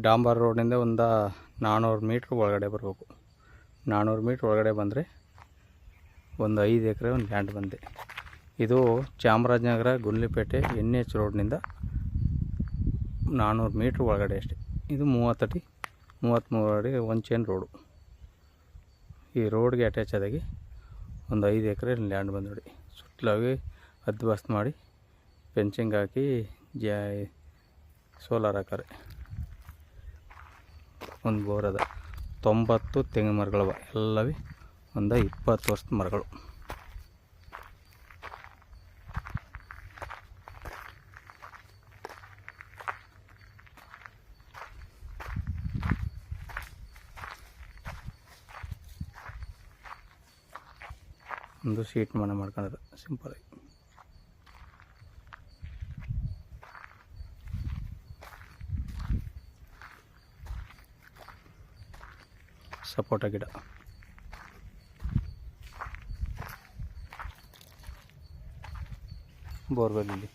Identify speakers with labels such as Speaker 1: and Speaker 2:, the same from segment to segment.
Speaker 1: ಡಾಂಬರ್ ರೋಡಿಂದ ಒಂದು 400 ಮೀಟ್ರ್ ಒಳಗಡೆ ಬರಬೇಕು. 400 ಮೀಟ್ರ್ ಒಳಗಡೆ ಬಂದರೆ ಒಂದು 5 ಎಕರೆ ಒಂದು ಲ್ಯಾಂಡ್ ಬಂದೆ. ಇದು ಚಾಮರಾಜನಗರ ಗುಂಡ್ಲುಪೇಟೆ NH ರೋಡ್ನಿಂದ 400 ಮೀಟ್ರ್ ಒಳಗಡೆ ಅಷ್ಟೇ. ಇದು 30 ಅಡಿ 33 ಅಡಿ ಒಂದು ಚೈನ್ ರೋಡು. ಈ ರೋಡ್ಗೆ ಅಟ್ಯಾಚ್ ಆದಾಗಿ ಒಂದು 5 ಎಕರೆ ಲ್ಯಾಂಡ್ ಬಂದು ನೋಡಿ. ಸುತ್ತಲಾಗಿ ಹದ್ದುಬಸ್ತು ಮಾಡಿ ಫೆನ್ಸಿಂಗ್ ಹಾಕಿ ಸೋಲಾರ್ ಹಾಕಾರೆ. ಒಂದು ಬೋರ್ ಅದ. 90 ತೆಂಗಿನ ಮರಗಳವ. ಎಲ್ಲವೇ ಒಂದು 20 ವರ್ಷದ ಮರಗಳು. ಒಂದು ಶೀಟ್ ಮನೆ ಮಾಡ್ಕೊಂಡ್ರೆ ಸಿಂಪಲಾಗಿ. ಸಪೋಟ ಗಿಡ, ಬೋರ್ವೆಲ್ ಇಲ್ಲಿ.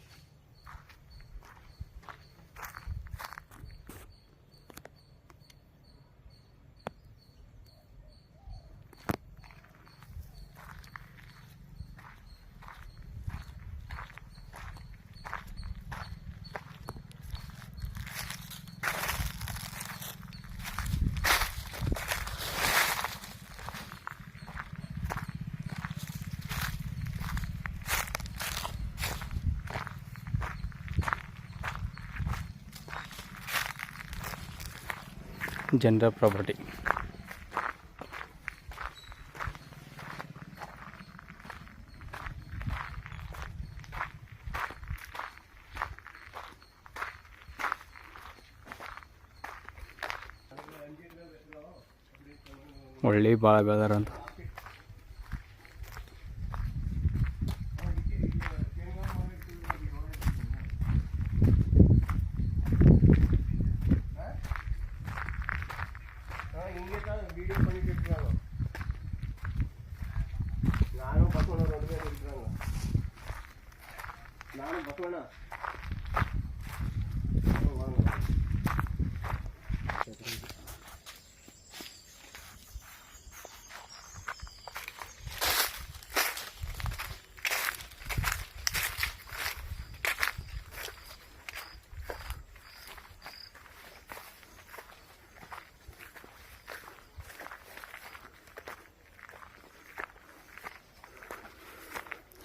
Speaker 1: General property. ಒಳ್ಳೆ ಭಾಳ ಬೆಳೆದಾರಂತ.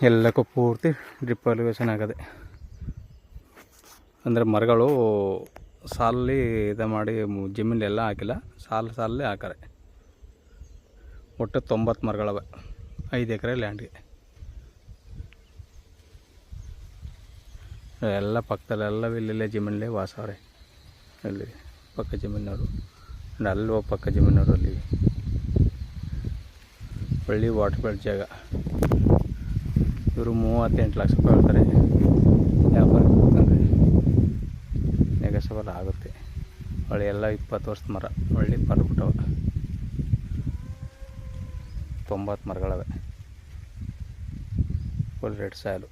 Speaker 1: ಎಲ್ಲಕ್ಕೂ ಪೂರ್ತಿ ಡ್ರಿಪ್ ಅಲಿವೇಶನ್ ಆಗದೆ. ಅಂದರೆ ಮರಗಳು ಸಾಲಲ್ಲಿ ಇದು ಮಾಡಿ ಜಮೀನೆಲ್ಲ ಹಾಕಿಲ್ಲ, ಸಾಲಲ್ಲಿ ಹಾಕಾರೆ. ಒಟ್ಟು 90 ಮರಗಳವೆ 5 ಎಕರೆ ಲ್ಯಾಂಡ್ಗೆ. ಎಲ್ಲ ಪಕ್ಕದಲ್ಲೆಲ್ಲ ಇಲ್ಲೇ ಜಮೀನಲ್ಲೇ ವಾಸವ್ರೆ. ಅಲ್ಲಿ ಪಕ್ಕ ಜಮೀನವರು, ಅಲ್ಲಿ ಪಕ್ಕ ಜಮೀನವರು. ಅಲ್ಲಿ ಒಳ್ಳೆ ವಾಟರ್ ಬೆಲ್ಟ್ ಜಾಗ. ಇವರು 38 ಲಕ್ಷ ರೂಪಾಯಿ ಹೇಳ್ತಾರೆ. ವ್ಯಾಪಾರ ಅಂದರೆ ನೆಗೆಸಬಲ್ ಆಗುತ್ತೆ. ಒಳ್ಳೆ ಎಲ್ಲ 20 ವರ್ಷದ ಮರ. ಒಳ್ಳೆ ಪರ್ಬಿಟ್ಟವ. 90 ಮರಗಳವೆ. Full red soil.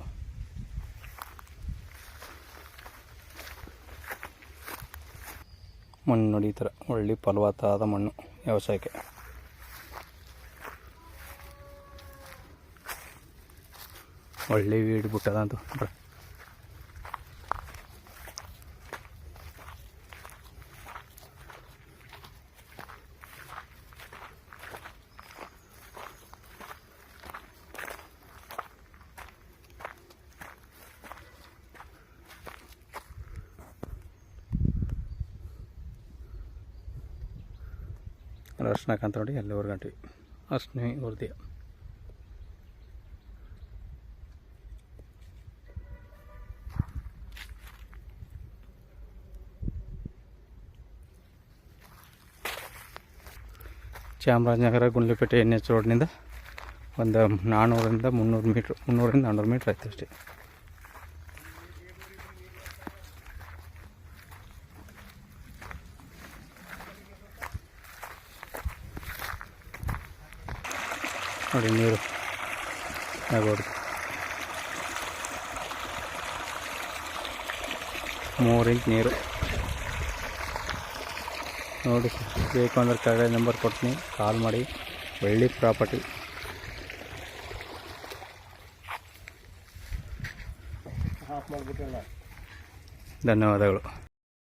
Speaker 1: ಮಣ್ಣು ನೋಡಿ ಈ ಥರ ಒಳ್ಳೆ ಫಲವತ್ತಾದ ಮಣ್ಣು ವ್ಯವಸಾಯಕ್ಕೆ. ಒಳ್ಳೆ ವೀಡ್ ಬಿಟ್ಟದಂತು. ಅರ್ಶಿನಕ್ಕಂತ ನೋಡಿ ಅಲ್ಲಿ ಹೊರ್ಗಂಟ್ವಿ. ಅರ್ಶಿನ ಹೊರ್ದಿ ಚಾಮರಾಜನಗರ ಗುಂಡ್ಲುಪೇಟೆ NH ರೋಡ್ನಿಂದ ಒಂದು 400ರಿಂದ 300 ಮೀಟ್ರ್, 300ರಿಂದ 400 ಮೀಟ್ರ್ ಆಯ್ತು ಅಷ್ಟೇ. ನೋಡಿ ನೀರು ಆಗೋದು 3 ಇಂಚ್ ನೀರು. ನೋಡಿ ಬೇಕು ಅಂದ್ರೆ ಕೆಳಗಡೆ ನಂಬರ್ ಕೊಡ್ತೀನಿ, ಕಾಲ್ ಮಾಡಿ. ಒಳ್ಳೆ ಪ್ರಾಪರ್ಟಿ. ಧನ್ಯವಾದಗಳು.